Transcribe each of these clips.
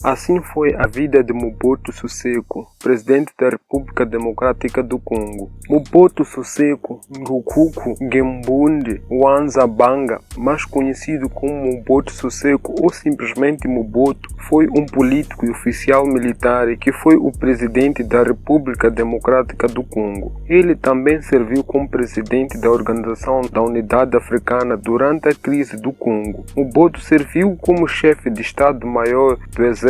Assim foi a vida de Mobutu Seseko, presidente da República Democrática do Congo. Mobutu Seseko Ngukuku Ngembunde Wanzabanga, mais conhecido como Mobutu Seseko ou simplesmente Mobutu, foi um político e oficial militar que foi o presidente da República Democrática do Congo. Ele também serviu como presidente da Organização da Unidade Africana durante a crise do Congo. Mobutu serviu como chefe de Estado-Maior do Exército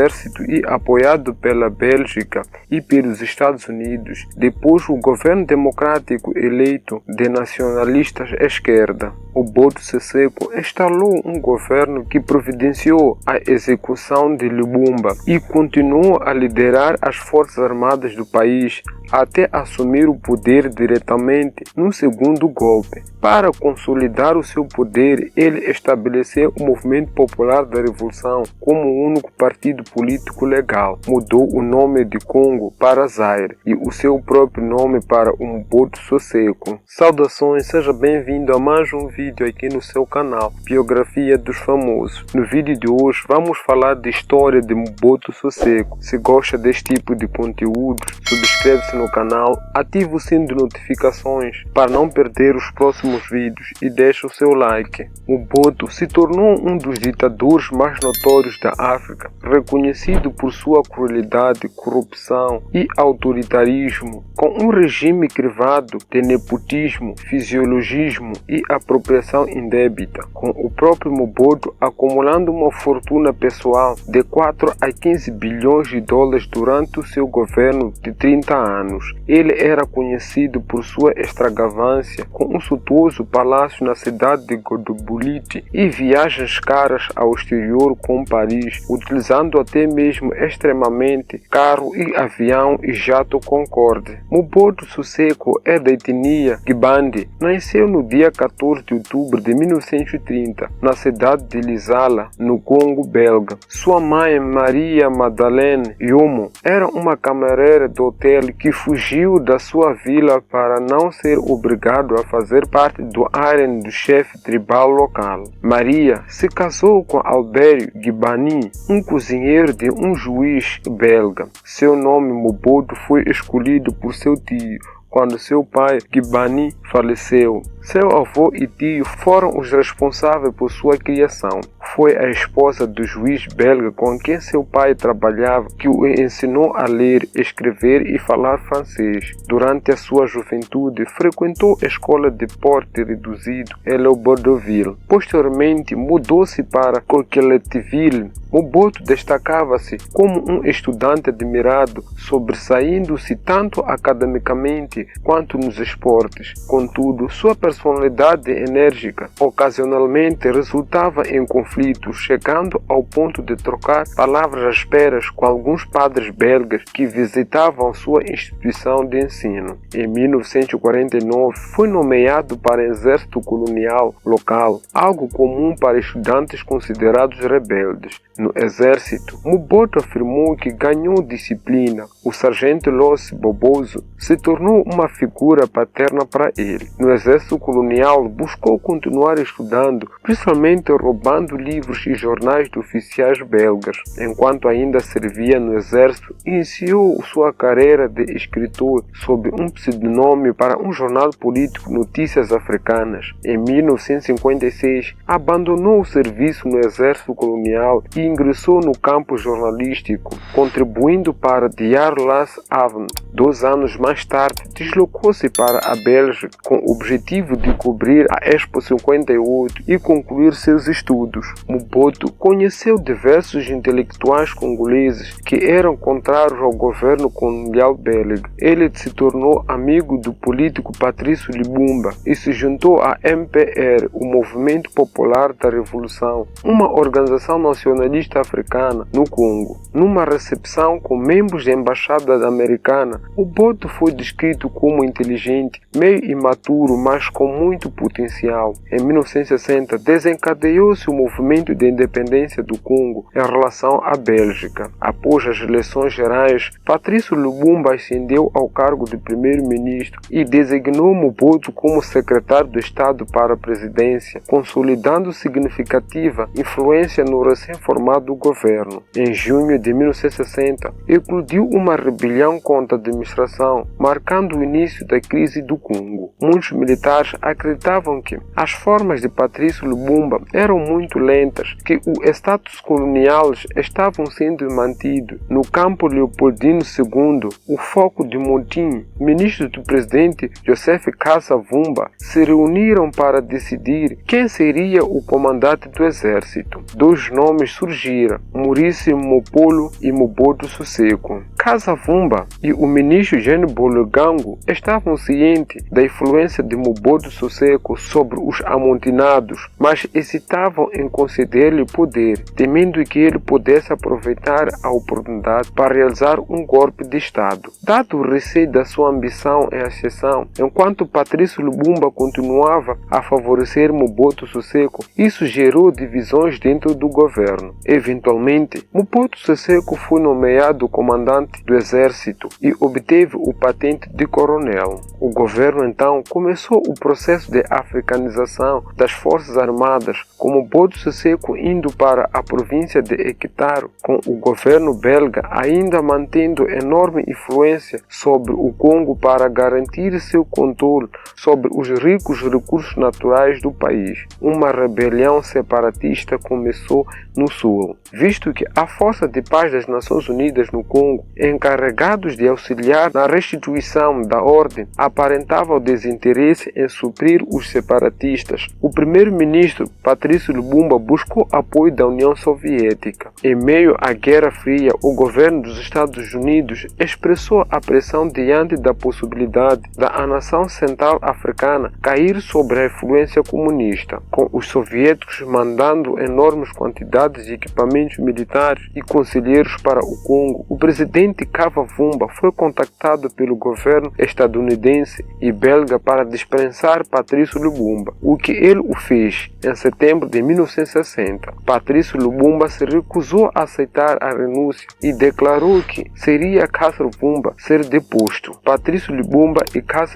e apoiado pela Bélgica e pelos Estados Unidos, depois o governo democrático eleito de nacionalistas à esquerda. Mobutu Seseko instalou um governo que providenciou a execução de Lumumba e continuou a liderar as forças armadas do país até assumir o poder diretamente no segundo golpe. Para consolidar o seu poder, ele estabeleceu o Movimento Popular da Revolução como o único partido político legal. Mudou o nome de Congo para Zaire e o seu próprio nome para Mobutu Seseko. Saudações, seja bem-vindo a mais um vídeo aqui no seu canal, Biografia dos Famosos. No vídeo de hoje vamos falar da história de Mobutu Seseko. Se gosta deste tipo de conteúdo, subscreve-se no canal, ative o sino de notificações para não perder os próximos vídeos e deixe o seu like. Mobutu se tornou um dos ditadores mais notórios da África, reconhecido por sua crueldade, corrupção e autoritarismo, com um regime crivado de nepotismo, fisiologismo e apropriação indébita, com o próprio Mobutu acumulando uma fortuna pessoal de 4 a 15 bilhões de dólares durante o seu governo de 30 anos. Ele era conhecido por sua extravagância, com um suntuoso palácio na cidade de Godobuliti e viagens caras ao exterior com Paris, utilizando até mesmo extremamente carro e avião e jato Concorde. Mobutu Seseko é da etnia Gbande. Nasceu no dia 14 de outubro de 1930, na cidade de Lisala, no Congo belga. Sua mãe, Maria Madeleine Yomo, era uma camareira de hotel que fugiu da sua vila para não ser obrigado a fazer parte do harém do chefe tribal local. Maria se casou com Albert Gbani, um cozinheiro de um juiz belga. Seu nome Mobutu foi escolhido por seu tio quando seu pai, Gbani, faleceu. Seu avô e tio foram os responsáveis por sua criação. Foi a esposa do juiz belga com quem seu pai trabalhava que o ensinou a ler, escrever e falar francês. Durante a sua juventude, frequentou a escola de porte reduzido em Leopoldville. Posteriormente, mudou-se para Coquilletteville. Mobutu destacava-se como um estudante admirado, sobressaindo-se tanto academicamente quanto nos esportes. Contudo, sua personalidade enérgica ocasionalmente resultava em conflitos, chegando ao ponto de trocar palavras ásperas com alguns padres belgas que visitavam sua instituição de ensino. Em 1949, foi nomeado para o exército colonial local, algo comum para estudantes considerados rebeldes. No exército, Mobutu afirmou que ganhou disciplina. O sargento Los Boboso se tornou uma figura paterna para ele. No exército colonial, buscou continuar estudando, principalmente roubando livros e jornais de oficiais belgas. Enquanto ainda servia no exército, iniciou sua carreira de escritor sob um pseudônimo para um jornal político Notícias Africanas. Em 1956, abandonou o serviço no exército colonial e ingressou no campo jornalístico, contribuindo para Diário Las Avens. 2 anos mais tarde, deslocou-se para a Bélgica com o objetivo de cobrir a Expo 58 e concluir seus estudos. Mobutu conheceu diversos intelectuais congoleses que eram contrários ao governo colonial belga. Ele se tornou amigo do político Patrício Lumumba e se juntou à MPR, o Movimento Popular da Revolução, uma organização nacionalista africana no Congo. Numa recepção com membros da embaixada americana, Mobutu foi descrito tido como inteligente, meio imaturo, mas com muito potencial. Em 1960, desencadeou-se o movimento de independência do Congo em relação à Bélgica. Após as eleições gerais, Patrício Lumumba ascendeu ao cargo de primeiro-ministro e designou Mobutu como secretário de Estado para a presidência, consolidando significativa influência no recém-formado governo. Em junho de 1960, eclodiu uma rebelião contra a administração, marcando o início da crise do Congo. Muitos militares acreditavam que as formas de Patrício Lumumba eram muito lentas, que o status colonial estavam sendo mantido. No campo Leopoldino II, o foco de motim, ministros do presidente Joseph Kabila se reuniram para decidir quem seria o comandante do exército. Dois nomes surgiram, Maurice Mopolo e Mobutu Seseko. Kabila e o ministro Jean Bologango estavam cientes da influência de Mobutu Seseko sobre os amotinados, mas hesitavam em conceder-lhe poder, temendo que ele pudesse aproveitar a oportunidade para realizar um golpe de Estado. Dado o receio da sua ambição em ascensão, enquanto Patrício Lumumba continuava a favorecer Mobutu Seseko, isso gerou divisões dentro do governo. Eventualmente, Mobutu Seseko foi nomeado comandante do exército e obteve o patente de coronel. O governo então começou o processo de africanização das forças armadas, com Mobutu Seseko indo para a província de Equitaro, com o governo belga ainda mantendo enorme influência sobre o Congo para garantir seu controle sobre os ricos recursos naturais do país. Uma rebelião separatista começou no sul, visto que a Força de Paz das Nações Unidas no Congo, encarregados de auxiliar na restituição da ordem, aparentavam desinteresse em suprir os separatistas. O primeiro-ministro Patrício Lumumba buscou apoio da União Soviética. Em meio à Guerra Fria, o governo dos Estados Unidos expressou a pressão diante da possibilidade da nação central africana cair sob a influência comunista, com os soviéticos mandando enormes quantidades de equipamentos militares e conselheiros para o Congo. O presidente Kabila foi contactado pelo governo estadunidense e belga para dispensar Patrício Lumumba, o que ele o fez em setembro de 1960. Patrício Lumumba se recusou a aceitar a renúncia e declarou que seria Kabila ser deposto. Patrício Lumumba e Kabila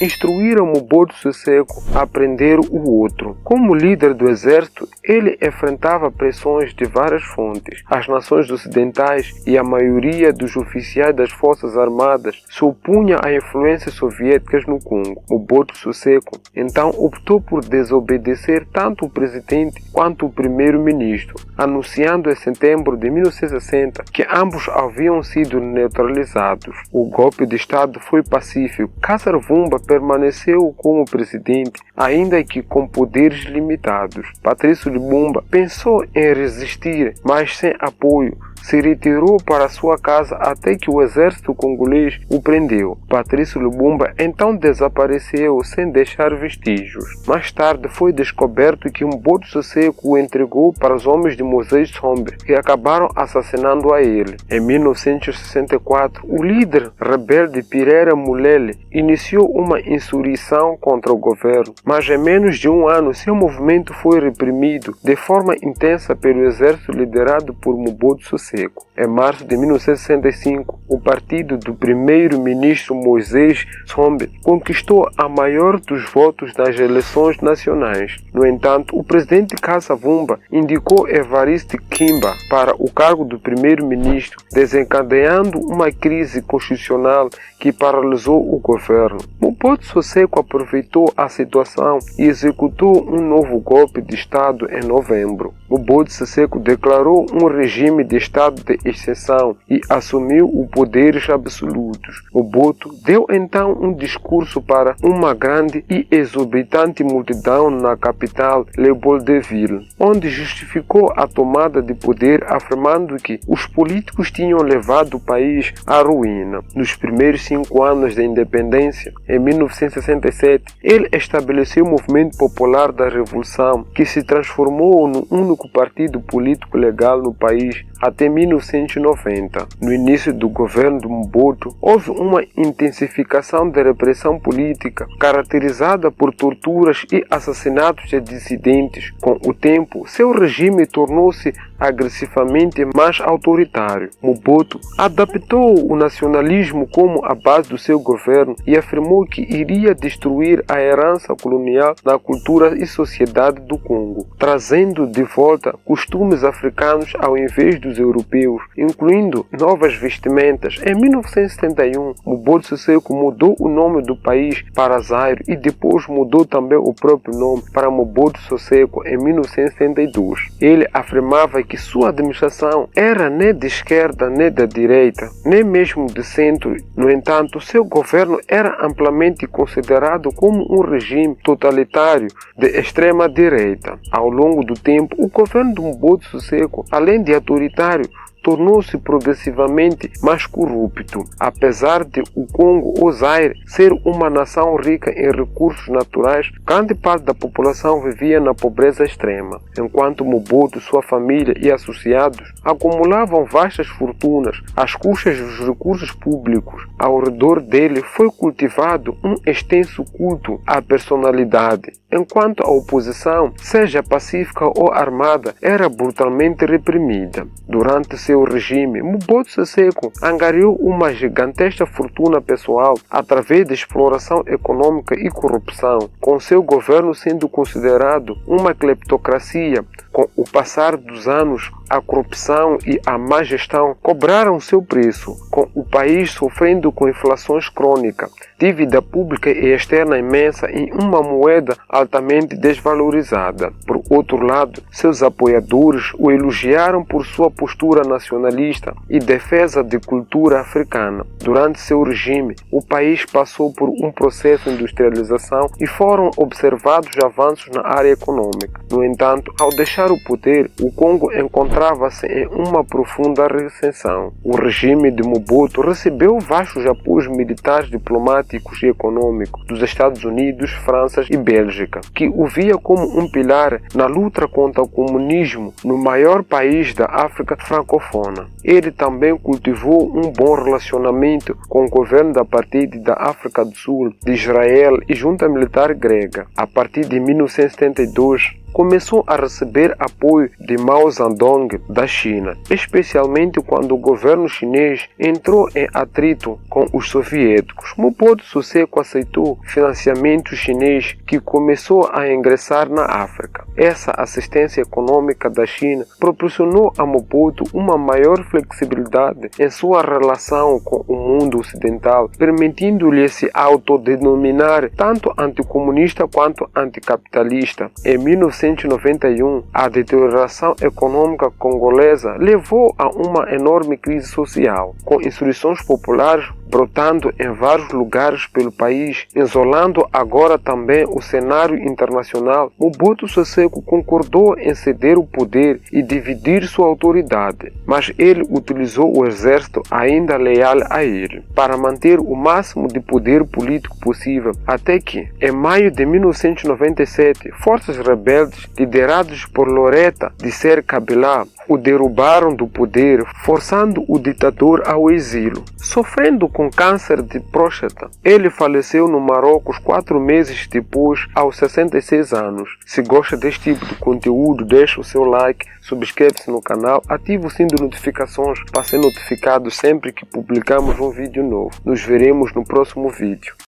instruíram Mobutu Seseko a prender o outro. Como líder do exército, ele enfrentava pressões de várias fontes. As nações ocidentais e a maioria dos oficiais das forças armadas se opunham a influências soviéticas no Congo. Mobutu Seseko então optou por desobedecer tanto o presidente quanto o primeiro-ministro, anunciando em setembro de 1960 que ambos haviam sido neutralizados. O golpe de Estado foi pacífico. Kabila permaneceu como presidente, ainda que com poderes limitados. Patrício Lumumba pensou em resistir, mas sem apoio. Se retirou para sua casa até que o exército congolês o prendeu. Patrício Lumumba então desapareceu sem deixar vestígios. Mais tarde foi descoberto que Mobutu Seseko o entregou para os homens de Moisés Tsombe, que acabaram assassinando a ele. Em 1964, o líder rebelde Pierre Mulele iniciou uma insurreição contra o governo, mas em menos de um ano seu movimento foi reprimido de forma intensa pelo exército liderado por Mobutu Seseko. Em março de 1965, o partido do primeiro-ministro Moisés Tsombe conquistou a maior dos votos nas eleições nacionais. No entanto, o presidente Kabila indicou Evariste Kimba para o cargo do primeiro-ministro, desencadeando uma crise constitucional que paralisou o governo. Mobutu Seseko aproveitou a situação e executou um novo golpe de Estado em novembro. Mobutu Seseko declarou um regime de Estado de exceção e assumiu os poderes absolutos. Mobutu deu então um discurso para uma grande e exorbitante multidão na capital Leopoldville, onde justificou a tomada de poder, afirmando que os políticos tinham levado o país à ruína. Nos primeiros 5 anos da independência, em 1967, ele estabeleceu o Movimento Popular da Revolução, que se transformou no único partido político legal no país até 1990. No início do governo de Mobutu, houve uma intensificação da repressão política, caracterizada por torturas e assassinatos de dissidentes. Com o tempo, seu regime tornou-se agressivamente mais autoritário. Mobutu adaptou o nacionalismo como a base do seu governo e afirmou que iria destruir a herança colonial na cultura e sociedade do Congo, trazendo de volta costumes africanos ao invés dos europeus, incluindo novas vestimentas. Em 1971, Mobutu Sese Seko mudou o nome do país para Zaire e depois mudou também o próprio nome para Mobutu Sese Seko em 1972. Ele afirmava que sua administração era nem de esquerda nem da direita, nem mesmo de centro. No entanto, seu governo era amplamente considerado como um regime totalitário de extrema direita. Ao longo do tempo, o governo de Mobutu Sese Seko, além de autoritário, tornou-se progressivamente mais corrupto. Apesar de o Congo ou Zaire ser uma nação rica em recursos naturais, grande parte da população vivia na pobreza extrema. Enquanto Mobutu, sua família e associados acumulavam vastas fortunas às custas dos recursos públicos, ao redor dele foi cultivado um extenso culto à personalidade, enquanto a oposição, seja pacífica ou armada, era brutalmente reprimida. Durante seu regime, Mobutu Sese Seko angariou uma gigantesca fortuna pessoal através de exploração econômica e corrupção, com seu governo sendo considerado uma cleptocracia. Com o passar dos anos, a corrupção e a má gestão cobraram seu preço, com o país sofrendo com inflações crônicas, dívida pública e externa imensa e uma moeda altamente desvalorizada. Por outro lado, seus apoiadores o elogiaram por sua postura nacionalista e defesa de cultura africana. Durante seu regime, o país passou por um processo de industrialização e foram observados avanços na área econômica. No entanto, ao deixar o poder, o Congo encontrava-se em uma profunda recessão. O regime de Mobutu recebeu vastos apoios militares, diplomáticos e econômicos dos Estados Unidos, França e Bélgica, que o via como um pilar na luta contra o comunismo no maior país da África francófona. Ele também cultivou um bom relacionamento com o governo da apartheid da África do Sul, de Israel e junta militar grega. A partir de 1972, começou a receber apoio de Mao Zedong da China, especialmente quando o governo chinês entrou em atrito com os soviéticos. Mobutu Sese Seko aceitou financiamento chinês que começou a ingressar na África. Essa assistência econômica da China proporcionou a Mobutu uma maior flexibilidade em sua relação com o mundo ocidental, permitindo-lhe se autodenominar tanto anticomunista quanto anticapitalista. Em 1991, a deterioração econômica congolesa levou a uma enorme crise social, com insurreições populares brotando em vários lugares pelo país, isolando agora também o cenário internacional. Mobutu Sese Seko concordou em ceder o poder e dividir sua autoridade, mas ele utilizou o exército ainda leal a ele, para manter o máximo de poder político possível, até que, em maio de 1997, forças rebeldes lideradas por Loretta de Ser Kabila o derrubaram do poder, forçando o ditador ao exílio. Sofrendo com câncer de próstata, ele faleceu no Marrocos 4 meses depois, aos 66 anos. Se gosta deste tipo de conteúdo, deixa o seu like, subscreve-se no canal, ativa o sino de notificações para ser notificado sempre que publicamos um vídeo novo. Nos veremos no próximo vídeo.